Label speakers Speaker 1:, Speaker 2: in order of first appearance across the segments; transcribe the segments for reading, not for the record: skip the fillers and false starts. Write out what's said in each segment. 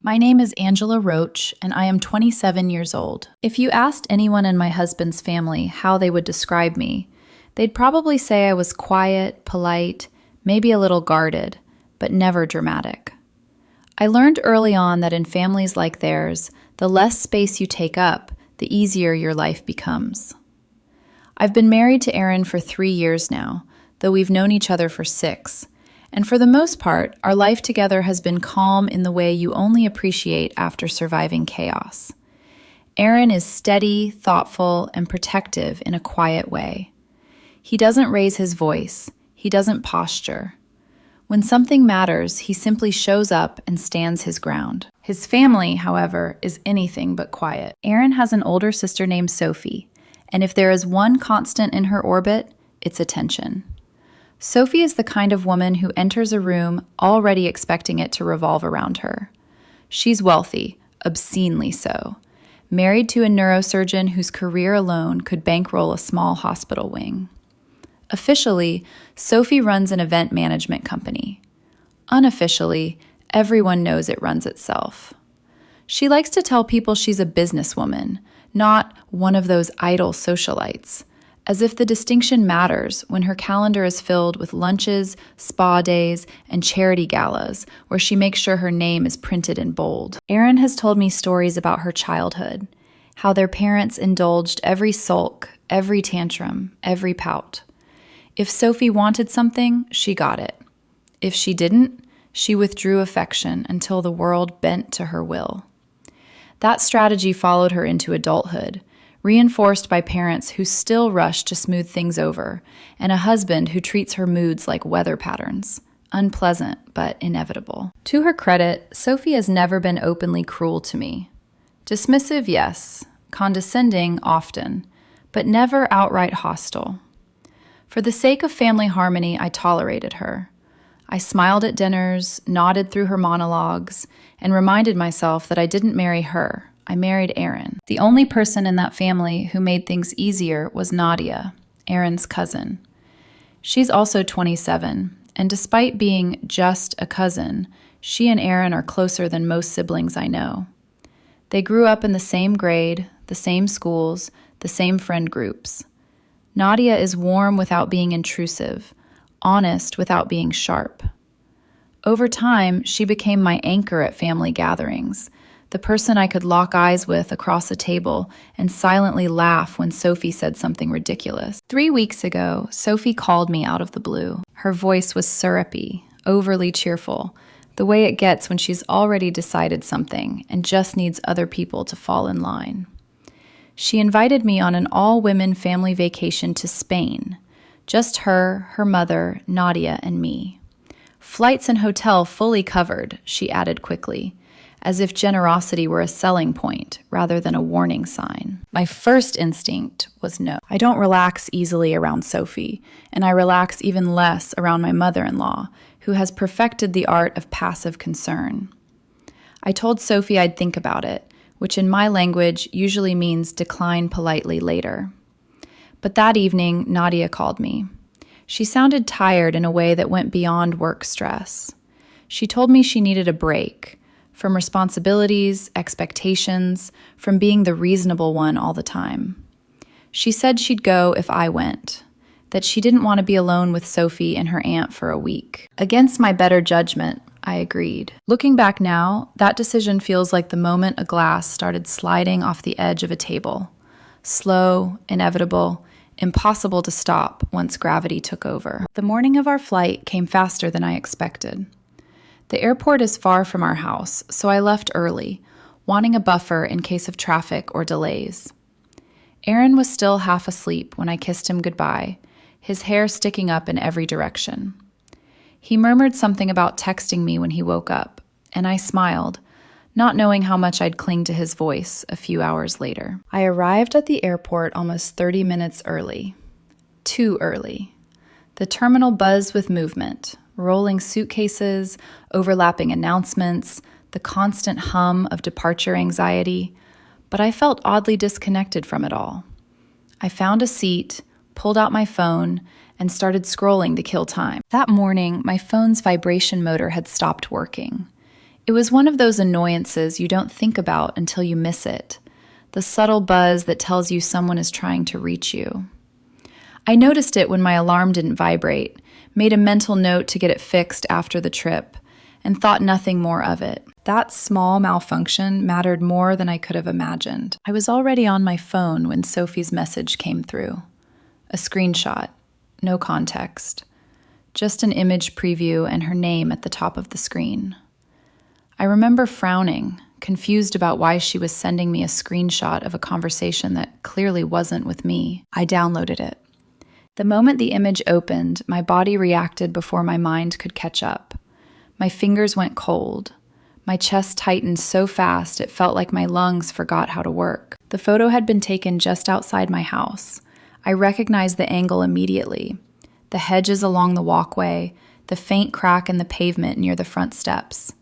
Speaker 1: My name is Angela Roach, and I am 27 years old. If you asked anyone in my husband's family how they would describe me, they'd probably say I was quiet, polite, maybe a little guarded, but never dramatic. I learned early on that in families like theirs, the less space you take up, the easier your life becomes. I've been married to Aaron for 3 years now, though we've known each other for 6. And for the most part, our life together has been calm in the way you only appreciate after surviving chaos. Aaron is steady, thoughtful, and protective in a quiet way. He doesn't raise his voice. He doesn't posture. When something matters, he simply shows up and stands his ground. His family, however, is anything but quiet. Aaron has an older sister named Sophie, and if there is one constant in her orbit, it's attention. Sophie is the kind of woman who enters a room already expecting it to revolve around her. She's wealthy, obscenely so, married to a neurosurgeon whose career alone could bankroll a small hospital wing. Officially, Sophie runs an event management company. Unofficially, everyone knows it runs itself. She likes to tell people she's a businesswoman, not one of those idle socialites, as if the distinction matters when her calendar is filled with lunches, spa days, and charity galas where she makes sure her name is printed in bold. Erin has told me stories about her childhood, how their parents indulged every sulk, every tantrum, every pout. If Sophie wanted something, she got it. If she didn't, she withdrew affection until the world bent to her will. That strategy followed her into adulthood, reinforced by parents who still rush to smooth things over, and a husband who treats her moods like weather patterns, unpleasant but inevitable. To her credit, Sophie has never been openly cruel to me. Dismissive, yes, condescending, often, but never outright hostile. For the sake of family harmony, I tolerated her. I smiled at dinners, nodded through her monologues, and reminded myself that I didn't marry her. I married Aaron. The only person in that family who made things easier was Nadia, Aaron's cousin. She's also 27, and despite being just a cousin, she and Aaron are closer than most siblings I know. They grew up in the same grade, the same schools, the same friend groups. Nadia is warm without being intrusive, honest without being sharp. Over time, she became my anchor at family gatherings, the person I could lock eyes with across a table and silently laugh when Sophie said something ridiculous. 3 weeks ago, Sophie called me out of the blue. Her voice was syrupy, overly cheerful, the way it gets when she's already decided something and just needs other people to fall in line. She invited me on an all-women family vacation to Spain. Just her, her mother, Nadia, and me. Flights and hotel fully covered, she added quickly, as if generosity were a selling point rather than a warning sign. My first instinct was no. I don't relax easily around Sophie, and I relax even less around my mother-in-law, who has perfected the art of passive concern. I told Sophie I'd think about it, which in my language usually means decline politely later. But that evening, Nadia called me. She sounded tired in a way that went beyond work stress. She told me she needed a break from responsibilities, expectations, from being the reasonable one all the time. She said she'd go if I went, that she didn't want to be alone with Sophie and her aunt for a week. Against my better judgment, I agreed. Looking back now, that decision feels like the moment a glass started sliding off the edge of a table. Slow, inevitable, impossible to stop once gravity took over. The morning of our flight came faster than I expected. The airport is far from our house, so I left early, wanting a buffer in case of traffic or delays. Aaron was still half asleep when I kissed him goodbye, his hair sticking up in every direction. He murmured something about texting me when he woke up, and I smiled, not knowing how much I'd cling to his voice a few hours later. I arrived at the airport almost 30 minutes early. Too early. The terminal buzzed with movement, rolling suitcases, overlapping announcements, the constant hum of departure anxiety, but I felt oddly disconnected from it all. I found a seat, pulled out my phone, and started scrolling to kill time. That morning, my phone's vibration motor had stopped working. It was one of those annoyances you don't think about until you miss it, the subtle buzz that tells you someone is trying to reach you. I noticed it when my alarm didn't vibrate, made a mental note to get it fixed after the trip, and thought nothing more of it. That small malfunction mattered more than I could have imagined. I was already on my phone when Sophie's message came through. A screenshot, no context, just an image preview and her name at the top of the screen. I remember frowning, confused about why she was sending me a screenshot of a conversation that clearly wasn't with me. I downloaded it. The moment the image opened, my body reacted before my mind could catch up. My fingers went cold. My chest tightened so fast it felt like my lungs forgot how to work. The photo had been taken just outside my house. I recognized the angle immediately. The hedges along the walkway, the faint crack in the pavement near the front steps.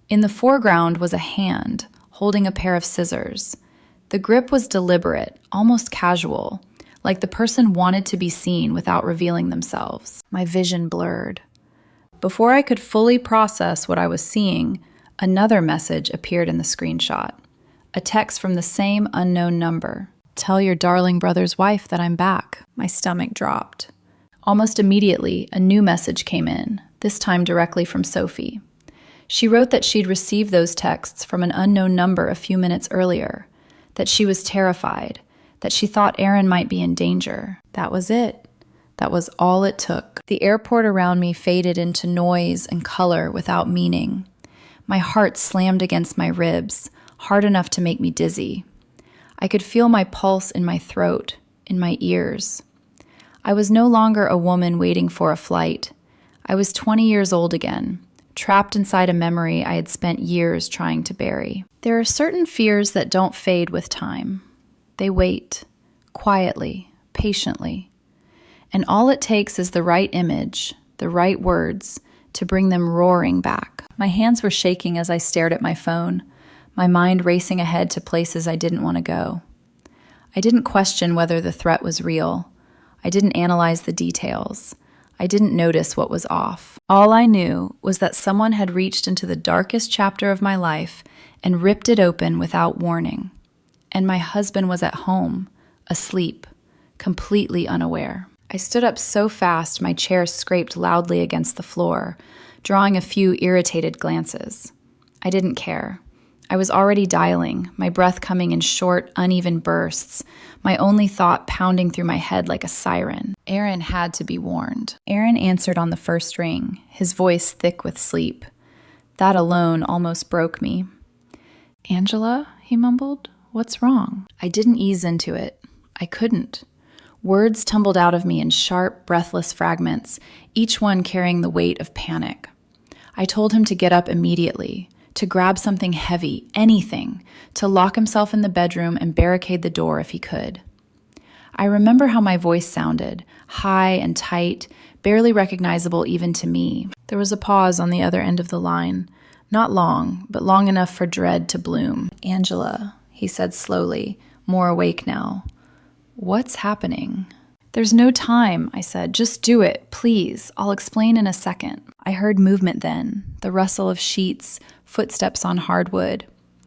Speaker 1: In the foreground was a hand, holding a pair of scissors. The grip was deliberate, almost casual, like the person wanted to be seen without revealing themselves. My vision blurred. Before I could fully process what I was seeing, another message appeared in the screenshot. A text from the same unknown number. "Tell your darling brother's wife that I'm back." My stomach dropped. Almost immediately, a new message came in, this time directly from Sophie. She wrote that she'd received those texts from an unknown number a few minutes earlier, that she was terrified, that she thought Aaron might be in danger. That was it. That was all it took. The airport around me faded into noise and color without meaning. My heart slammed against my ribs, hard enough to make me dizzy. I could feel my pulse in my throat, in my ears. I was no longer a woman waiting for a flight. I was 20 years old again, trapped inside a memory I had spent years trying to bury. There are certain fears that don't fade with time. They wait, quietly, patiently. And all it takes is the right image, the right words, to bring them roaring back. My hands were shaking as I stared at my phone, my mind racing ahead to places I didn't want to go. I didn't question whether the threat was real. I didn't analyze the details. I didn't notice what was off. All I knew was that someone had reached into the darkest chapter of my life and ripped it open without warning. And my husband was at home, asleep, completely unaware. I stood up so fast my chair scraped loudly against the floor, drawing a few irritated glances. I didn't care. I was already dialing, my breath coming in short, uneven bursts, my only thought pounding through my head like a siren. Aaron had to be warned. Aaron answered on the first ring, his voice thick with sleep. That alone almost broke me. "Angela," he mumbled, "what's wrong?" I didn't ease into it. I couldn't. Words tumbled out of me in sharp, breathless fragments, each one carrying the weight of panic. I told him to get up immediately, to grab something heavy, anything, to lock himself in the bedroom and barricade the door if he could. I remember how my voice sounded, high and tight, barely recognizable even to me. There was a pause on the other end of the line, not long, but long enough for dread to bloom. "Angela," he said slowly, more awake now. "What's happening?" "There's no time," I said. "Just do it, please. I'll explain in a second." I heard movement then, the rustle of sheets, footsteps on hardwood.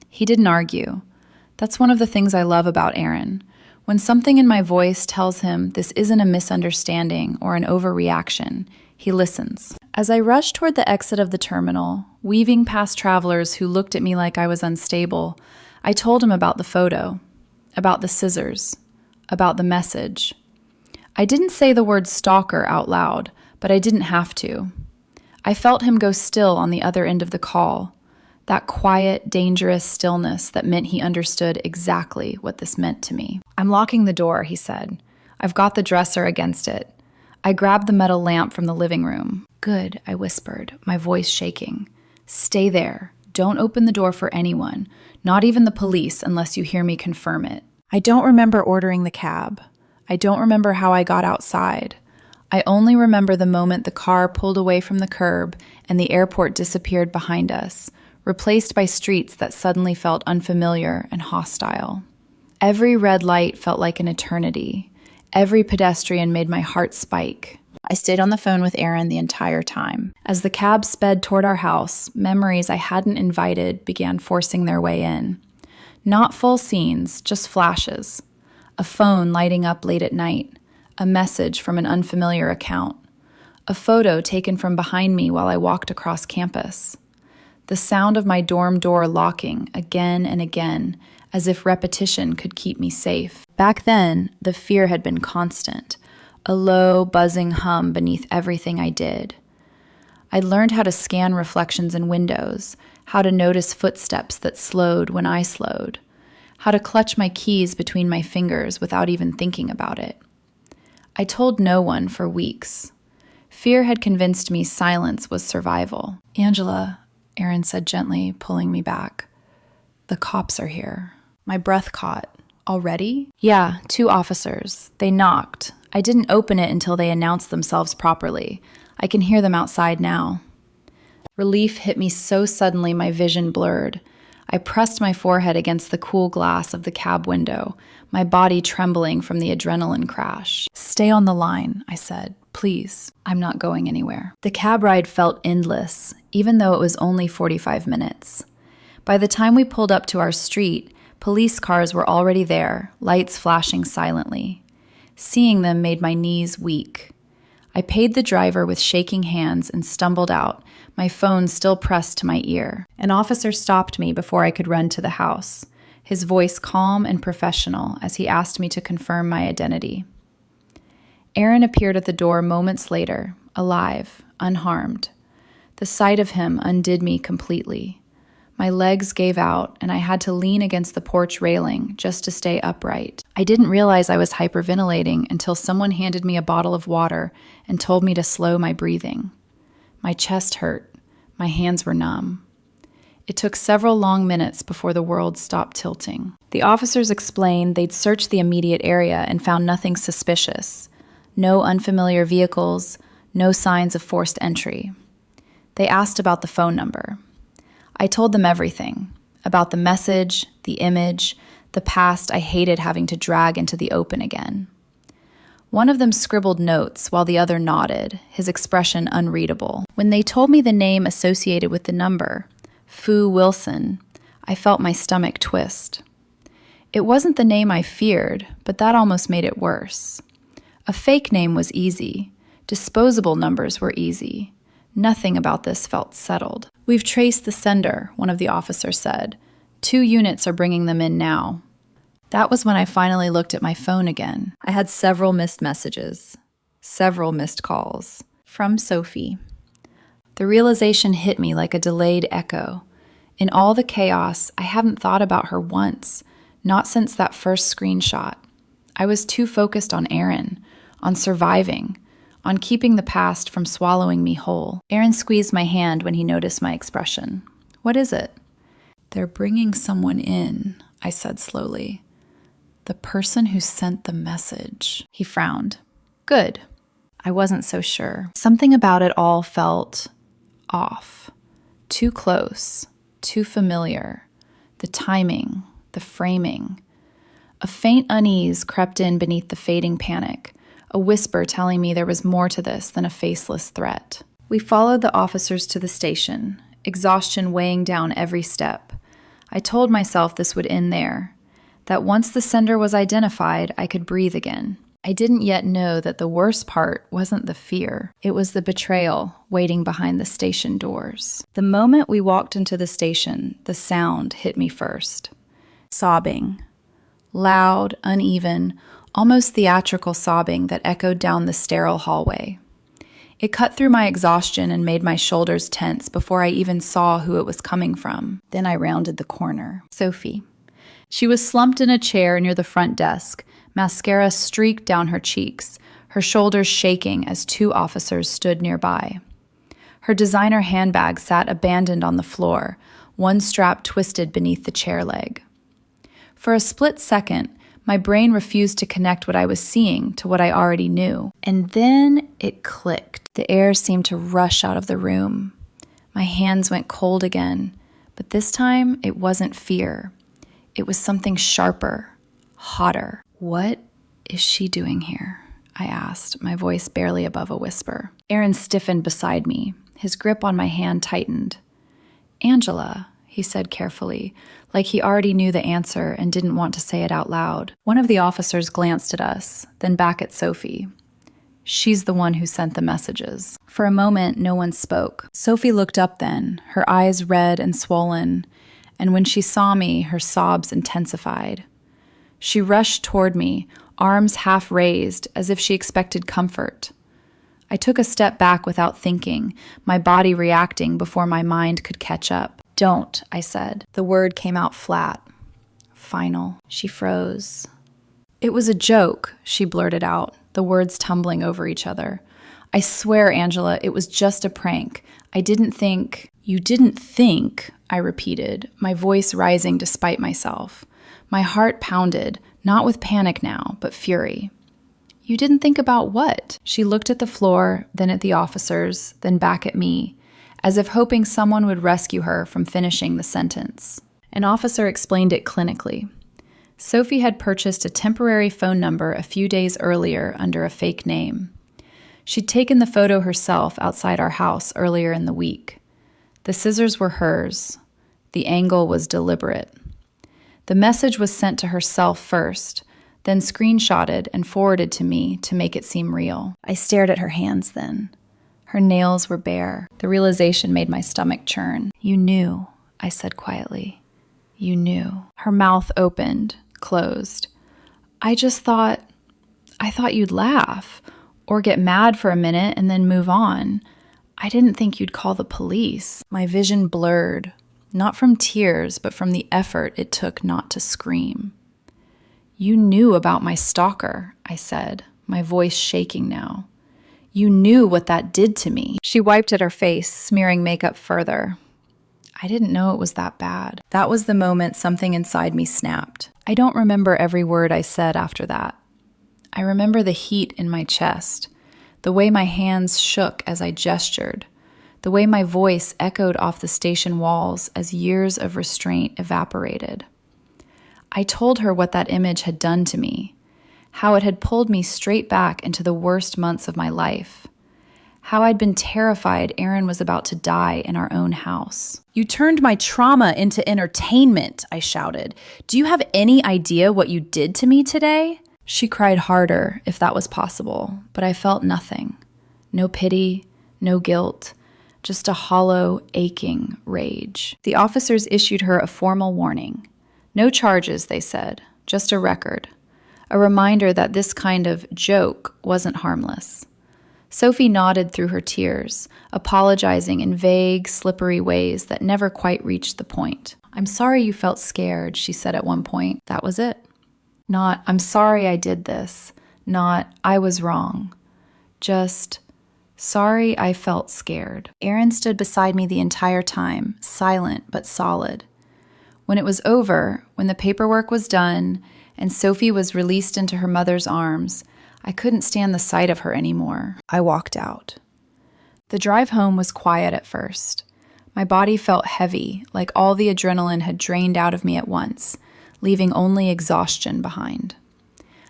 Speaker 1: He didn't argue. That's one of the things I love about Aaron. When something in my voice tells him this isn't a misunderstanding or an overreaction, he listens. As I rushed toward the exit of the terminal, weaving past travelers who looked at me like I was unstable, I told him about the photo, about the scissors, about the message. I didn't say the word stalker out loud, but I didn't have to. I felt him go still on the other end of the call, that quiet, dangerous stillness that meant he understood exactly what this meant to me. "I'm locking the door," he said. "I've got the dresser against it." I grabbed the metal lamp from the living room. "Good," I whispered, my voice shaking. "Stay there. Don't open the door for anyone, not even the police, unless you hear me confirm it." I don't remember ordering the cab. I don't remember how I got outside. I only remember the moment the car pulled away from the curb and the airport disappeared behind us, replaced by streets that suddenly felt unfamiliar and hostile. Every red light felt like an eternity. Every pedestrian made my heart spike. I stayed on the phone with Aaron the entire time. As the cab sped toward our house, memories I hadn't invited began forcing their way in. Not full scenes, just flashes. A phone lighting up late at night. A message from an unfamiliar account. A photo taken from behind me while I walked across campus. The sound of my dorm door locking again and again, as if repetition could keep me safe. Back then, the fear had been constant, a low, buzzing hum beneath everything I did. I'd learned how to scan reflections in windows, how to notice footsteps that slowed when I slowed, how to clutch my keys between my fingers without even thinking about it. I told no one for weeks. Fear had convinced me silence was survival. "Angela," Aaron said gently, pulling me back. "The cops are here." My breath caught. "Already?" "Yeah, 2 officers. They knocked. I didn't open it until they announced themselves properly. I can hear them outside now." Relief hit me so suddenly my vision blurred. I pressed my forehead against the cool glass of the cab window, my body trembling from the adrenaline crash. "Stay on the line," I said. "Please, I'm not going anywhere." The cab ride felt endless, even though it was only 45 minutes. By the time we pulled up to our street, police cars were already there, lights flashing silently. Seeing them made my knees weak. I paid the driver with shaking hands and stumbled out, my phone still pressed to my ear. An officer stopped me before I could run to the house, his voice calm and professional as he asked me to confirm my identity. Aaron appeared at the door moments later, alive, unharmed. The sight of him undid me completely. My legs gave out, and I had to lean against the porch railing just to stay upright. I didn't realize I was hyperventilating until someone handed me a bottle of water and told me to slow my breathing. My chest hurt. My hands were numb. It took several long minutes before the world stopped tilting. The officers explained they'd searched the immediate area and found nothing suspicious. No unfamiliar vehicles, no signs of forced entry. They asked about the phone number. I told them everything, about the message, the image, the past I hated having to drag into the open again. One of them scribbled notes while the other nodded, his expression unreadable. When they told me the name associated with the number, Fu Wilson, I felt my stomach twist. It wasn't the name I feared, but that almost made it worse. A fake name was easy. Disposable numbers were easy. Nothing about this felt settled. "We've traced the sender," one of the officers said. 2 units are bringing them in now. That was when I finally looked at my phone again. I had several missed messages, several missed calls. From Sophie. The realization hit me like a delayed echo. In all the chaos, I hadn't thought about her once, not since that first screenshot. I was too focused on Aaron, on surviving, on keeping the past from swallowing me whole. Aaron squeezed my hand when he noticed my expression. "What is it?" "They're bringing someone in," I said slowly. "The person who sent the message." He frowned. "Good." I wasn't so sure. Something about it all felt off. Too close. Too familiar. The timing. The framing. A faint unease crept in beneath the fading panic. A whisper telling me there was more to this than a faceless threat. We followed the officers to the station, exhaustion weighing down every step. I told myself this would end there, that once the sender was identified, I could breathe again. I didn't yet know that the worst part wasn't the fear. It was the betrayal waiting behind the station doors. The moment we walked into the station, the sound hit me first. Sobbing. Loud, uneven, almost theatrical sobbing that echoed down the sterile hallway. It cut through my exhaustion and made my shoulders tense before I even saw who it was coming from. Then I rounded the corner. Sophie. She was slumped in a chair near the front desk, mascara streaked down her cheeks, her shoulders shaking as 2 officers stood nearby. Her designer handbag sat abandoned on the floor, one strap twisted beneath the chair leg. For a split second, my brain refused to connect what I was seeing to what I already knew. And then it clicked. The air seemed to rush out of the room. My hands went cold again, but this time it wasn't fear. It was something sharper, hotter. What is she doing here? I asked, my voice barely above a whisper. Aaron stiffened beside me. His grip on my hand tightened. Angela, he said carefully, like he already knew the answer and didn't want to say it out loud. One of the officers glanced at us, then back at Sophie. She's the one who sent the messages. For a moment, no one spoke. Sophie looked up then, her eyes red and swollen, and when she saw me, her sobs intensified. She rushed toward me, arms half raised, as if she expected comfort. I took a step back without thinking, my body reacting before my mind could catch up. Don't, I said. The word came out flat. Final. She froze. It was a joke, she blurted out, the words tumbling over each other. I swear, Angela, it was just a prank. I didn't think... You didn't think, I repeated, my voice rising despite myself. My heart pounded, not with panic now, but fury. You didn't think about what? She looked at the floor, then at the officers, then back at me, as if hoping someone would rescue her from finishing the sentence. An officer explained it clinically. Sophie had purchased a temporary phone number a few days earlier under a fake name. She'd taken the photo herself outside our house earlier in the week. The scissors were hers. The angle was deliberate. The message was sent to herself first, then screenshotted and forwarded to me to make it seem real. I stared at her hands then. Her nails were bare. The realization made my stomach churn. You knew, I said quietly. You knew. Her mouth opened, closed. I thought you'd laugh or get mad for a minute and then move on. I didn't think you'd call the police. My vision blurred, not from tears, but from the effort it took not to scream. You knew about my stalker, I said, my voice shaking now. You knew what that did to me. She wiped at her face, smearing makeup further. I didn't know it was that bad. That was the moment something inside me snapped. I don't remember every word I said after that. I remember the heat in my chest, the way my hands shook as I gestured, the way my voice echoed off the station walls as years of restraint evaporated. I told her what that image had done to me, how it had pulled me straight back into the worst months of my life, how I'd been terrified Aaron was about to die in our own house. You turned my trauma into entertainment, I shouted. Do you have any idea what you did to me today? She cried harder, if that was possible, but I felt nothing. No pity, no guilt, just a hollow, aching rage. The officers issued her a formal warning. No charges, they said, just a record. A reminder that this kind of joke wasn't harmless. Sophie nodded through her tears, apologizing in vague, slippery ways that never quite reached the point. I'm sorry you felt scared, she said at one point. That was it. Not, I'm sorry I did this. Not, I was wrong. Just, sorry I felt scared. Aaron stood beside me the entire time, silent but solid. When it was over, when the paperwork was done, and Sophie was released into her mother's arms, I couldn't stand the sight of her anymore. I walked out. The drive home was quiet at first. My body felt heavy, like all the adrenaline had drained out of me at once, leaving only exhaustion behind.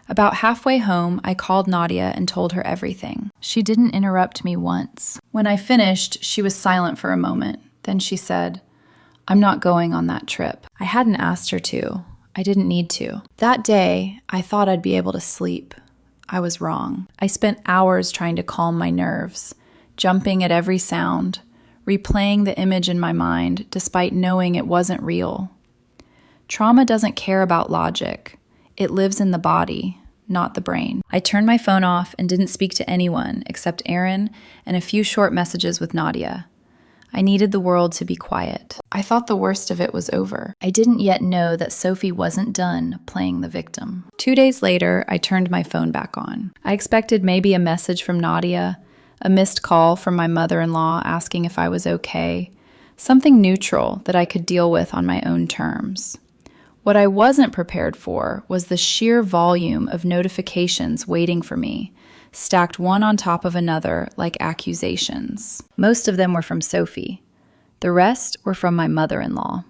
Speaker 1: About halfway home, I called Nadia and told her everything. She didn't interrupt me once. When I finished, she was silent for a moment. Then she said, I'm not going on that trip. I hadn't asked her to. I didn't need to. That day, I thought I'd be able to sleep. I was wrong. I spent hours trying to calm my nerves, jumping at every sound, replaying the image in my mind despite knowing it wasn't real. Trauma doesn't care about logic. It lives in the body, not the brain. I turned my phone off and didn't speak to anyone except Aaron and a few short messages with Nadia. I needed the world to be quiet. I thought the worst of it was over. I didn't yet know that Sophie wasn't done playing the victim. 2 days later, I turned my phone back on. I expected maybe a message from Nadia, a missed call from my mother-in-law asking if I was okay, something neutral that I could deal with on my own terms. What I wasn't prepared for was the sheer volume of notifications waiting for me, stacked one on top of another like accusations. Most of them were from Sophie. The rest were from my mother-in-law.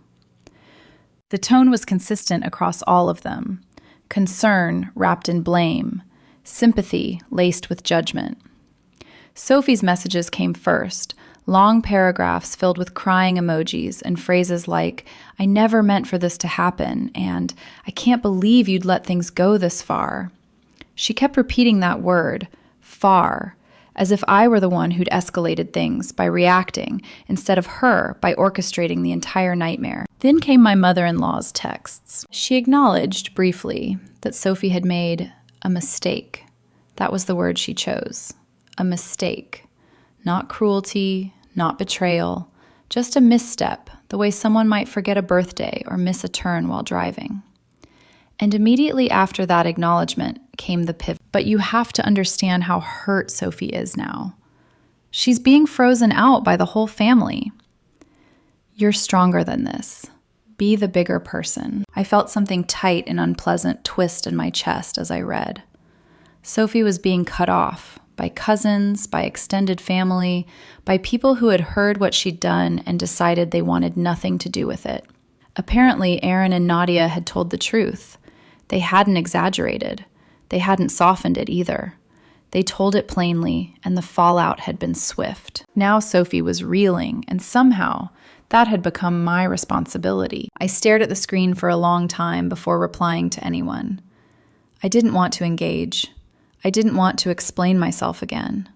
Speaker 1: The tone was consistent across all of them. Concern wrapped in blame, sympathy laced with judgment. Sophie's messages came first, long paragraphs filled with crying emojis and phrases like, "I never meant for this to happen," and "I can't believe you'd let things go this far." She kept repeating that word, far, as if I were the one who'd escalated things by reacting instead of her by orchestrating the entire nightmare. Then came my mother-in-law's texts. She acknowledged briefly that Sophie had made a mistake. That was the word she chose. A mistake. Not cruelty, not betrayal, just a misstep, the way someone might forget a birthday or miss a turn while driving. And immediately after that acknowledgement came the pivot. But you have to understand how hurt Sophie is now. She's being frozen out by the whole family. You're stronger than this. Be the bigger person. I felt something tight and unpleasant twist in my chest as I read. Sophie was being cut off by cousins, by extended family, by people who had heard what she'd done and decided they wanted nothing to do with it. Apparently, Aaron and Nadia had told the truth. They hadn't exaggerated. They hadn't softened it either. They told it plainly, and the fallout had been swift. Now Sophie was reeling, and somehow that had become my responsibility. I stared at the screen for a long time before replying to anyone. I didn't want to engage. I didn't want to explain myself again.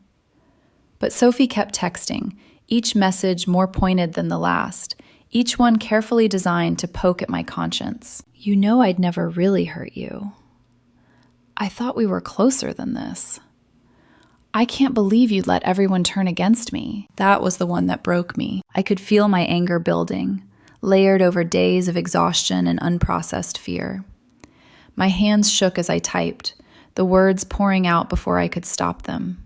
Speaker 1: But Sophie kept texting, each message more pointed than the last, each one carefully designed to poke at my conscience. "You know I'd never really hurt you. I thought we were closer than this. I can't believe you'd let everyone turn against me." That was the one that broke me. I could feel my anger building, layered over days of exhaustion and unprocessed fear. My hands shook as I typed, the words pouring out before I could stop them.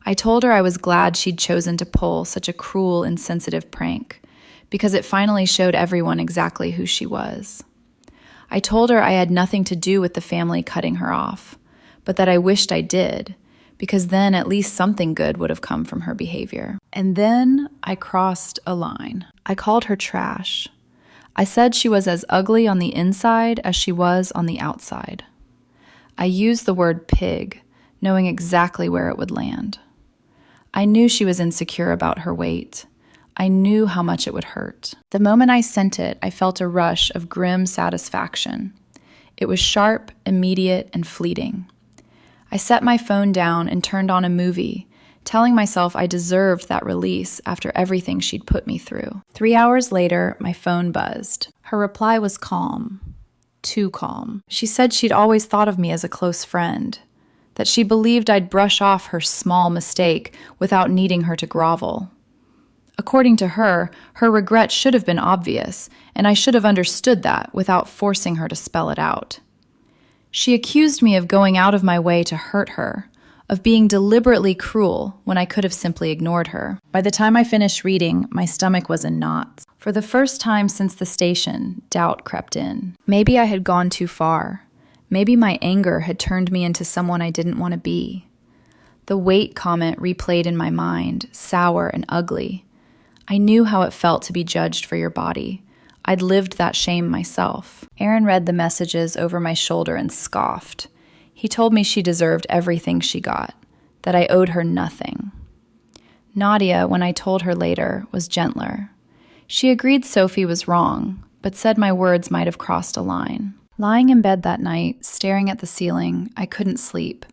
Speaker 1: I told her I was glad she'd chosen to pull such a cruel, insensitive prank, because it finally showed everyone exactly who she was. I told her I had nothing to do with the family cutting her off, but that I wished I did, because then at least something good would have come from her behavior. And then I crossed a line. I called her trash. I said she was as ugly on the inside as she was on the outside. I used the word pig, knowing exactly where it would land. I knew she was insecure about her weight. I knew how much it would hurt. The moment I sent it, I felt a rush of grim satisfaction. It was sharp, immediate, and fleeting. I set my phone down and turned on a movie, telling myself I deserved that release after everything she'd put me through. 3 hours later, my phone buzzed. Her reply was calm. Too calm. She said she'd always thought of me as a close friend, that she believed I'd brush off her small mistake without needing her to grovel. According to her, her regret should have been obvious, and I should have understood that without forcing her to spell it out. She accused me of going out of my way to hurt her, of being deliberately cruel when I could have simply ignored her. By the time I finished reading, my stomach was in knots. For the first time since the station, doubt crept in. Maybe I had gone too far. Maybe my anger had turned me into someone I didn't want to be. The weight comment replayed in my mind, sour and ugly. I knew how it felt to be judged for your body. I'd lived that shame myself. Aaron read the messages over my shoulder and scoffed. He told me she deserved everything she got, that I owed her nothing. Nadia, when I told her later, was gentler. She agreed Sophie was wrong, but said my words might have crossed a line. Lying in bed that night, staring at the ceiling, I couldn't sleep.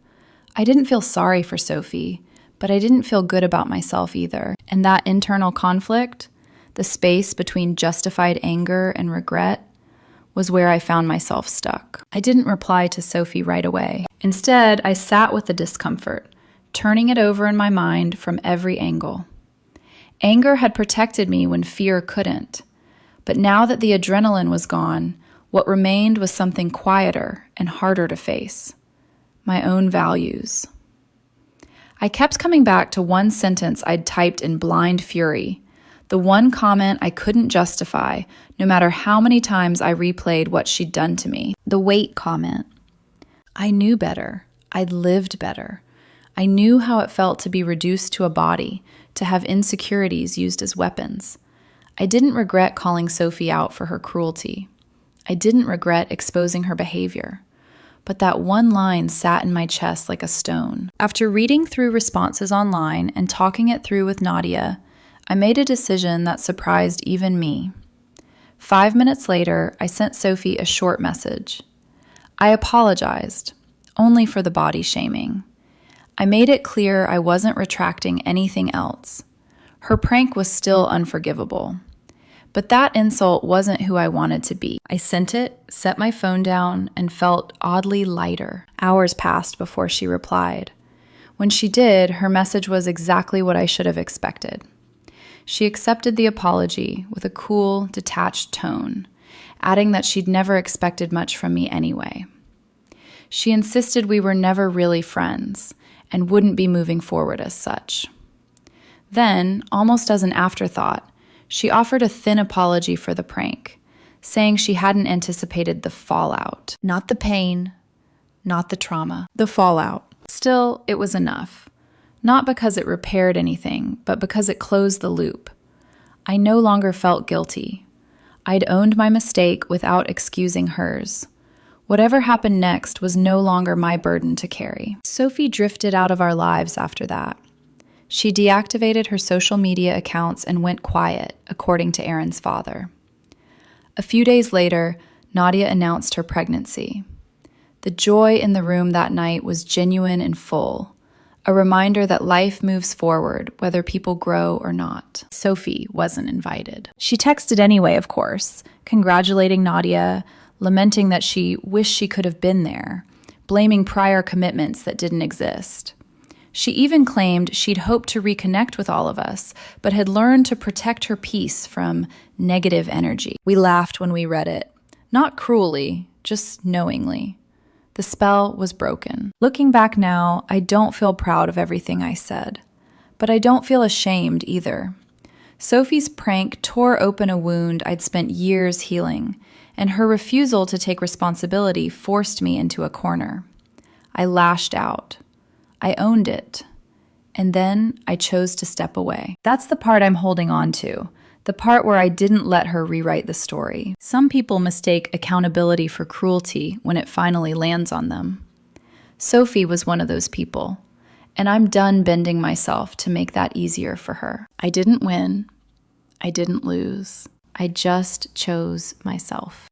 Speaker 1: I didn't feel sorry for Sophie, but I didn't feel good about myself either. And that internal conflict, the space between justified anger and regret, was where I found myself stuck. I didn't reply to Sophie right away. Instead, I sat with the discomfort, turning it over in my mind from every angle. Anger had protected me when fear couldn't. But now that the adrenaline was gone, what remained was something quieter and harder to face. My own values. I kept coming back to one sentence I'd typed in blind fury, the one comment I couldn't justify, no matter how many times I replayed what she'd done to me. The weight comment. I knew better. I'd lived better. I knew how it felt to be reduced to a body, to have insecurities used as weapons. I didn't regret calling Sophie out for her cruelty. I didn't regret exposing her behavior. but that one line sat in my chest like a stone. After reading through responses online and talking it through with Nadia, I made a decision that surprised even me. 5 minutes later, I sent Sophie a short message. I apologized, only for the body shaming. I made it clear I wasn't retracting anything else. Her prank was still unforgivable. But that insult wasn't who I wanted to be. I sent it, set my phone down, and felt oddly lighter. Hours passed before she replied. When she did, her message was exactly what I should have expected. She accepted the apology with a cool, detached tone, adding that she'd never expected much from me anyway. She insisted we were never really friends and wouldn't be moving forward as such. Then, almost as an afterthought, she offered a thin apology for the prank, saying she hadn't anticipated the fallout. Not the pain, not the trauma, the fallout. Still, it was enough. Not because it repaired anything, but because it closed the loop. I no longer felt guilty. I'd owned my mistake without excusing hers. Whatever happened next was no longer my burden to carry. Sophie drifted out of our lives after that. She deactivated her social media accounts and went quiet, according to Aaron's father. A few days later, Nadia announced her pregnancy. The joy in the room that night was genuine and full, a reminder that life moves forward, whether people grow or not. Sophie wasn't invited. She texted anyway, of course, congratulating Nadia, lamenting that she wished she could have been there, blaming prior commitments that didn't exist. She even claimed she'd hoped to reconnect with all of us, but had learned to protect her peace from negative energy. We laughed when we read it, not cruelly, just knowingly. The spell was broken. Looking back now, I don't feel proud of everything I said, but I don't feel ashamed either. Sophie's prank tore open a wound I'd spent years healing, and her refusal to take responsibility forced me into a corner. I lashed out. I owned it. And then I chose to step away. That's the part I'm holding on to, the part where I didn't let her rewrite the story. Some people mistake accountability for cruelty when it finally lands on them. Sophie was one of those people, and I'm done bending myself to make that easier for her. I didn't win. I didn't lose. I just chose myself.